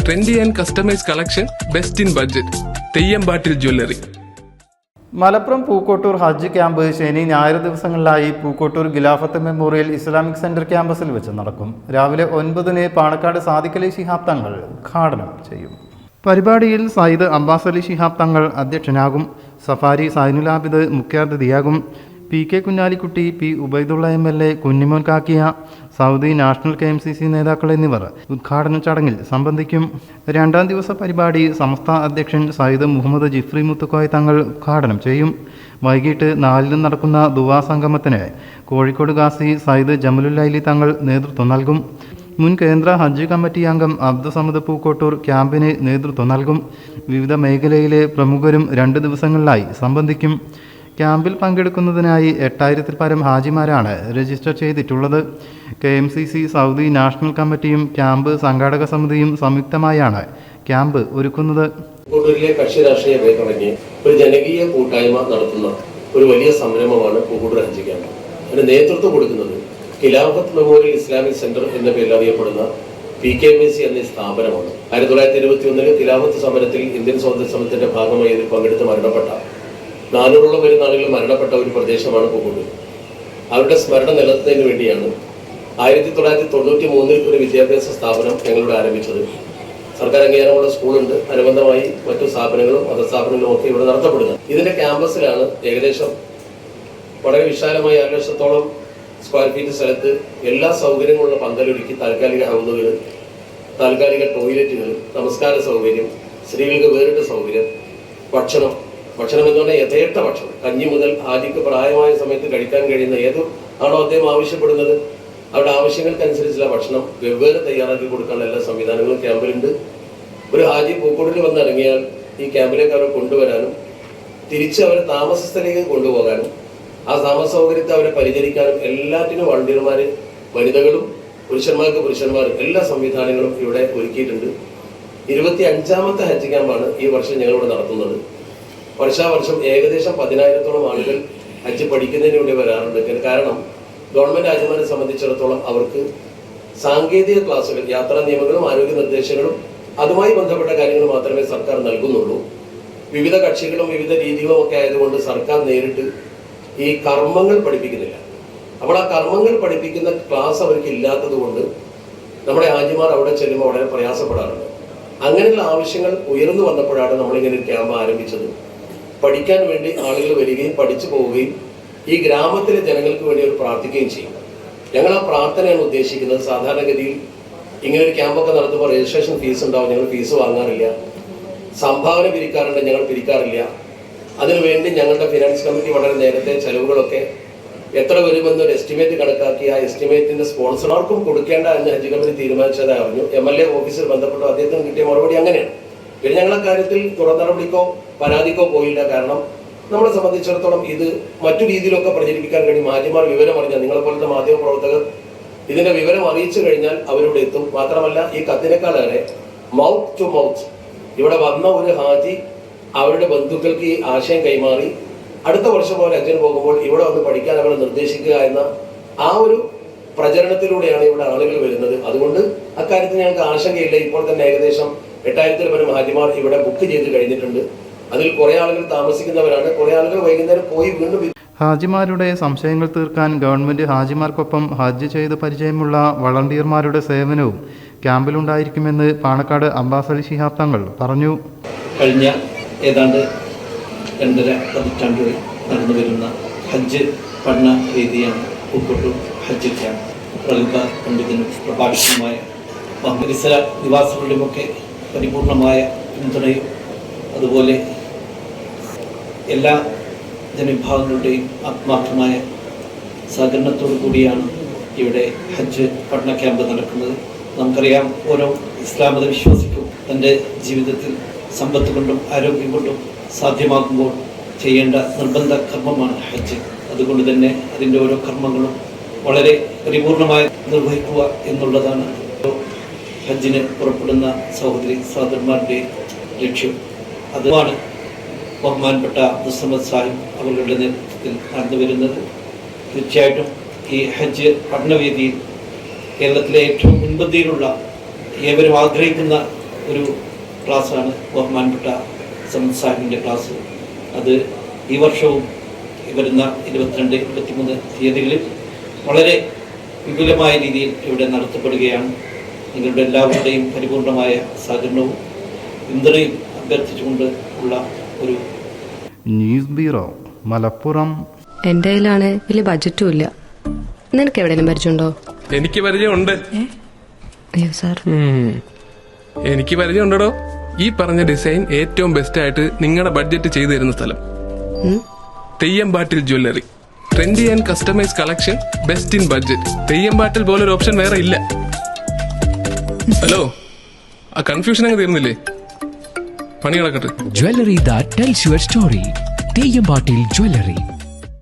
Trendy and customized collection, best in budget. തെയ്യമ്പാട്ടിൽ jewellery. Malappuram Pookkottur Hajj camp ശനി ഞായർ ദിവസങ്ങളിലായി പൂക്കോട്ടൂർ ഖിലാഫത്ത് memorial Islamic centre ക്യാമ്പസിൽ വെച്ച് നടക്കും. രാവിലെ 9-ന് പാണക്കാട് സാദിഖ് അലി ശിഹാബ് തങ്ങൾ ഉദ്ഘാടനം ചെയ്യും. പരിപാടിയിൽ സയ്യിദ് അബ്ബാസ് അലി ശിഹാബ് തങ്ങൾ അധ്യക്ഷനാകും. സഫാരി സൈനുലാബിദ് മുഖ്യാതിഥിയാകും. PK Kunhalikutty, P Ubaidullah MLA, Kunjumon കാക്കിയ, Saudi national KMCC നേതാക്കൾ എന്നിവർ ഉദ്ഘാടന ചടങ്ങിൽ സംബന്ധിക്കും. രണ്ടാം ദിവസ പരിപാടി സംസ്ഥാന അധ്യക്ഷൻ സയ്യിദ് മുഹമ്മദ് ജിഫ്രി മുത്തുക്കോയ തങ്ങൾ ഉദ്ഘാടനം ചെയ്യും. വൈകിട്ട് 4-ന് നടക്കുന്ന ദുആ സംഗമത്തിന് കോഴിക്കോട് ഗാസി സയ്യിദ് ജമലുല്ലൈലി തങ്ങൾ നേതൃത്വം നൽകും. മുൻ കേന്ദ്ര ഹജ്ജ് കമ്മിറ്റി അംഗം അബ്ദുസമദ് പൂക്കോട്ടൂർ ക്യാമ്പിന് നേതൃത്വം നൽകും. വിവിധ മേഖലയിലെ പ്രമുഖരും 2 ദിവസങ്ങളിലായി സംബന്ധിക്കും. ക്യാമ്പിൽ പങ്കെടുക്കുന്നതിനായി 8000-ൽ പരം ഹാജിമാരാണ് രജിസ്റ്റർ ചെയ്തിട്ടുള്ളത്. KMCC, സൗദി നാഷണൽ കമ്മിറ്റിയും ക്യാമ്പ് സംഘാടക സമിതിയും സംയുക്തമായാണ് ക്യാമ്പ് ഒരുക്കുന്നത്. പൂക്കോട്ടൂരിലെ കക്ഷി രാഷ്ട്രീയ തുടങ്ങി ഒരു ജനകീയ കൂട്ടായ്മ നടത്തുന്ന ഒരു വലിയ സംരംഭമാണ് പൂക്കോട്ടൂർ ഹജ്ജ് ക്യാമ്പ്. അതിന് നേതൃത്വം കൊടുക്കുന്നത് ഖിലാഫത്ത് മെമ്മോറിയൽ ഇസ്ലാമിക് സെന്റർ എന്ന പേരിൽ അറിയപ്പെടുന്ന PKMC എന്ന സ്ഥാപനമാണ്. 1921 ഖിലാഫത്ത് സമരത്തിൽ ഇന്ത്യൻ സ്വാതന്ത്ര്യ സമരത്തിന്റെ ഭാഗമായി ഇതിൽ പങ്കെടുത്ത് മരണപ്പെട്ട 400-ഓളം വരുന്ന ആളുകൾ മരണപ്പെട്ട ഒരു പ്രദേശമാണ് പൂക്കോട്ടൂർ. അവരുടെ സ്മരണ നിലനിർത്തുന്നതിന് വേണ്ടിയാണ് 1993 ഒരു വിദ്യാഭ്യാസ സ്ഥാപനം ഞങ്ങളിവിടെ ആരംഭിച്ചത്. സർക്കാർ അംഗീകാരമുള്ള സ്കൂളുണ്ട്, അനുബന്ധമായി മറ്റു സ്ഥാപനങ്ങളും മതസ്ഥാപനങ്ങളും ഒക്കെ ഇവിടെ നടത്തപ്പെടുന്നത്. ഇതിന്റെ ക്യാമ്പസിലാണ് ഏകദേശം വളരെ വിശാലമായ 1 ലക്ഷത്തോളം സ്ക്വയർ ഫീറ്റ് സ്ഥലത്ത് എല്ലാ സൗകര്യങ്ങളുള്ള പന്തലൊരുക്കി താൽക്കാലിക ഹൗദുകൾ, താൽക്കാലിക ടോയ്ലറ്റുകൾ, നമസ്കാര സൗകര്യം, സ്ത്രീകൾക്ക് വേറിട്ട സൗകര്യം, ഭക്ഷണം എന്ന് പറഞ്ഞാൽ യഥേഷ്ട ഭക്ഷണം, കഞ്ഞി മുതൽ ഹാജിക്ക് പ്രായമായ സമയത്ത് കഴിക്കാൻ കഴിയുന്ന ഏത് ആണോ അദ്ദേഹം ആവശ്യപ്പെടുന്നത് അവരുടെ ആവശ്യങ്ങൾക്കനുസരിച്ചുള്ള ഭക്ഷണം വെവ്വേറെ തയ്യാറാക്കി കൊടുക്കാനുള്ള എല്ലാ സംവിധാനങ്ങളും ക്യാമ്പിലുണ്ട്. ഒരു ഹാജി പൂക്കോട്ടിൽ വന്നിറങ്ങിയാൽ ഈ ക്യാമ്പിലേക്ക് അവരെ കൊണ്ടുവരാനും തിരിച്ച് അവരെ താമസ സ്ഥലത്തേക്ക് കൊണ്ടുപോകാനും ആ താമസ സൗകര്യത്തെ അവരെ പരിചരിക്കാനും എല്ലാറ്റിനും വളണ്ടിയർമാർ, വനിതകളും പുരുഷന്മാരും എല്ലാ സംവിധാനങ്ങളും ഇവിടെ ഒരുക്കിയിട്ടുണ്ട്. 25ാമത്തെ ഹജ്ജ് ക്യാമ്പാണ് ഈ വർഷം ഞങ്ങളിവിടെ നടത്തുന്നത്. വർഷാവർഷം ഏകദേശം 10,000-ഓളം ആളുകൾ ഹജ്ജ് പഠിക്കുന്നതിന് വേണ്ടി വരാറുണ്ട്. കാരണം ഗവൺമെന്റ് ഹാജിമാരെ സംബന്ധിച്ചിടത്തോളം അവർക്ക് സാങ്കേതിക ക്ലാസുകൾ, യാത്രാ നിയമങ്ങളും ആരോഗ്യ നിർദ്ദേശങ്ങളും അതുമായി ബന്ധപ്പെട്ട കാര്യങ്ങൾ മാത്രമേ സർക്കാർ നൽകുന്നുള്ളൂ. വിവിധ കക്ഷികളും വിവിധ രീതികളും ഒക്കെ ആയതുകൊണ്ട് സർക്കാർ നേരിട്ട് ഈ കർമ്മങ്ങൾ പഠിപ്പിക്കുന്നില്ല. അപ്പോൾ ആ കർമ്മങ്ങൾ പഠിപ്പിക്കുന്ന ക്ലാസ് അവർക്ക് ഇല്ലാത്തത് കൊണ്ട് നമ്മുടെ ഹാജിമാർ അവിടെ ചെല്ലുമ്പോൾ വളരെ പ്രയാസപ്പെടാറുണ്ട്. അങ്ങനെയുള്ള ആവശ്യങ്ങൾ ഉയർന്നു വന്നപ്പോഴാണ് നമ്മളിങ്ങനെ ഒരു ക്യാമ്പ് ആരംഭിച്ചത്. പഠിക്കാൻ വേണ്ടി ആളുകൾ വരികയും പഠിച്ചു പോവുകയും ഈ ഗ്രാമത്തിലെ ജനങ്ങൾക്ക് വേണ്ടി അവർ പ്രാർത്ഥിക്കുകയും ചെയ്യും. ഞങ്ങൾ ആ പ്രാർത്ഥനയാണ് ഉദ്ദേശിക്കുന്നത്. സാധാരണഗതിയിൽ ഇങ്ങനെ ഒരു ക്യാമ്പൊക്കെ നടത്തുമ്പോൾ രജിസ്ട്രേഷൻ ഫീസ് ഉണ്ടാവും. ഞങ്ങൾ ഫീസ് വാങ്ങാറില്ല. സംഭാവന പിരിക്കാറുണ്ട്, ഞങ്ങൾ പിരിക്കാറില്ല. അതിനുവേണ്ടി ഞങ്ങളുടെ ഫിനാൻസ് കമ്മിറ്റി വളരെ നേരത്തെ ചെലവുകളൊക്കെ എത്ര വരുമെന്നൊരു എസ്റ്റിമേറ്റ് കണക്കാക്കി ആ എസ്റ്റിമേറ്റിന്റെ സ്പോൺസർമാർക്കും കൊടുക്കേണ്ട എന്ന് ഹജ്ജ് കമ്മിറ്റി തീരുമാനിച്ചതായി അറിഞ്ഞു. MLA ഓഫീസിൽ ബന്ധപ്പെട്ടു. അദ്ദേഹത്തിന് കിട്ടിയ മറുപടി അങ്ങനെയാണ്. പിന്നെ ഞങ്ങളെ കാര്യത്തിൽ തുടർ നടപടിക്കോ പരാതിക്കോ പോയില്ല. കാരണം നമ്മളെ സംബന്ധിച്ചിടത്തോളം ഇത് മറ്റു രീതിയിലൊക്കെ പ്രചരിപ്പിക്കാൻ കഴിയും. ഹാജിമാർ വിവരം അറിഞ്ഞാൽ, നിങ്ങളെ പോലത്തെ മാധ്യമ പ്രവർത്തകർ ഇതിന്റെ വിവരം അറിയിച്ചു കഴിഞ്ഞാൽ അവരിവിടെ എത്തും. മാത്രമല്ല ഈ കത്തിനേക്കാളേറെ മൗത്ത് ടു മൗത്ത് ഇവിടെ വന്ന ഒരു ഹാജി അവരുടെ ബന്ധുക്കൾക്ക് ഈ ആശയം കൈമാറി അടുത്ത വർഷം പോലെ ഹജ്ജിന് പോകുമ്പോൾ ഇവിടെ വന്ന് പഠിക്കാൻ അവരെ നിർദ്ദേശിക്കുക എന്ന ആ ഒരു പ്രചരണത്തിലൂടെയാണ് ഇവിടെ ആളുകൾ വരുന്നത്. അതുകൊണ്ട് അക്കാര്യത്തിൽ ഞങ്ങൾക്ക് ആശങ്കയില്ല. ഇപ്പോൾ തന്നെ ഏകദേശം 8000-ൽ പരം ഹാജിമാർ ഇവിടെ ബുക്ക് ചെയ്ത് കഴിഞ്ഞിട്ടുണ്ട്. അതിൽ കുറെ ആളുകൾ താമസിക്കുന്നവരാണ്, കുറെ ആളുകൾ വൈകുന്നേരം പോയി വീണ്ടും. ഹാജിമാരുടെ സംശയങ്ങൾ തീർക്കാൻ ഗവൺമെന്റ് ഹാജിമാർക്കൊപ്പം ഹജ്ജ് ചെയ്ത് പരിചയമുള്ള വളണ്ടിയർമാരുടെ സേവനവും ക്യാമ്പിലുണ്ടായിരിക്കുമെന്ന് പാണക്കാട് അബ്ബാസ് അലി ശിഹാബ് തങ്ങൾ പറഞ്ഞു. കഴിഞ്ഞ ഏതാണ്ട് 2.5 പതിറ്റാണ്ടുകളിൽ നടന്നു വരുന്ന ഹജ്ജ് പഠന രീതിയാണ് പൂക്കോട്ടൂർ ഹജ്ജ് ക്യാമ്പ്. പ്രമുഖ പണ്ഡിതനും പ്രഭാഷകനുമായ പരിസര നിവാസികളുടെയുമൊക്കെ പരിപൂർണമായ പിന്തുണയും അതുപോലെ എല്ലാ ജനവിഭാഗങ്ങളുടെയും ആത്മാർത്ഥമായ സഹകരണത്തോടു കൂടിയാണ് ഇവിടെ ഹജ്ജ് പഠന ക്യാമ്പ് നടക്കുന്നത്. നമുക്കറിയാം, ഓരോ ഇസ്ലാം മത വിശ്വാസിക്കും തൻ്റെ ജീവിതത്തിൽ സമ്പത്ത് കൊണ്ടും ആരോഗ്യം കൊണ്ടും സാധ്യമാകുമ്പോൾ ചെയ്യേണ്ട നിർബന്ധ കർമ്മമാണ് ഹജ്ജ്. അതുകൊണ്ട് തന്നെ അതിൻ്റെ ഓരോ കർമ്മങ്ങളും വളരെ പരിപൂർണമായി നിർവഹിക്കുക എന്നുള്ളതാണ് ഹജ്ജിന് പുറപ്പെടുന്ന സഹോദരി സഹോദരന്മാരുടെ ലക്ഷ്യം. അതുമാണ് ബഹുമാനപ്പെട്ട അബ്ദുസമദ് സാഹിബ് അവരുടെ നേതൃത്വത്തിൽ നടന്നു വരുന്നത്. തീർച്ചയായിട്ടും ഈ ഹജ്ജ് പഠനവേദിയിൽ കേരളത്തിലെ ഏറ്റവും മുൻപന്തിയിലുള്ള ഏവരും ആഗ്രഹിക്കുന്ന ഒരു ക്ലാസ്സാണ് ബഹുമാനപ്പെട്ട സമദ് സാഹിബിൻ്റെ ക്ലാസ്. അത് ഈ വർഷവും വരുന്ന 22, 23 തീയതികളിൽ വളരെ വിപുലമായ രീതിയിൽ ഇവിടെ നടത്തപ്പെടുകയാണ്. നിങ്ങളുടെ എല്ലാവരുടെയും പരിപൂർണമായ സഹകരണവും പിന്തുണയും അഭ്യർത്ഥിച്ചുകൊണ്ട് ഉള്ള ഒരു ന്യൂസ് ബ്യൂറോ മലപ്പുറം. എന്റെ കയ്യിലാണ് വലിയ ബഡ്ജറ്റും ഇല്ല. നിനക്ക് എവിടെയെങ്കിലും പരിചയമുണ്ടോ? എനിക്ക് പരിചയമുണ്ട്. അയ്യോ സാർ. എനിക്ക് പരിചയമുണ്ടോ? ഈ പറഞ്ഞ ഡിസൈൻ ഏറ്റവും ബെസ്റ്റ് ആയിട്ട് നിങ്ങളുടെ ബഡ്ജറ്റ് ചെയ്തു തരുന്ന സ്ഥലം Theyyampattil jewellery. Trendy and customise collection, best in budget. Theyyampattil പോലൊരു ഓപ്ഷൻ വേറെ ഇല്ല. ഹലോ, ആ കൺഫ്യൂഷൻ അങ്ങ് തീർന്നില്ലേ? പണി കിടക്കട്ടെ. Jewelry that tells your story. തെയ്യമ്പാട്ടിൽ jewellery.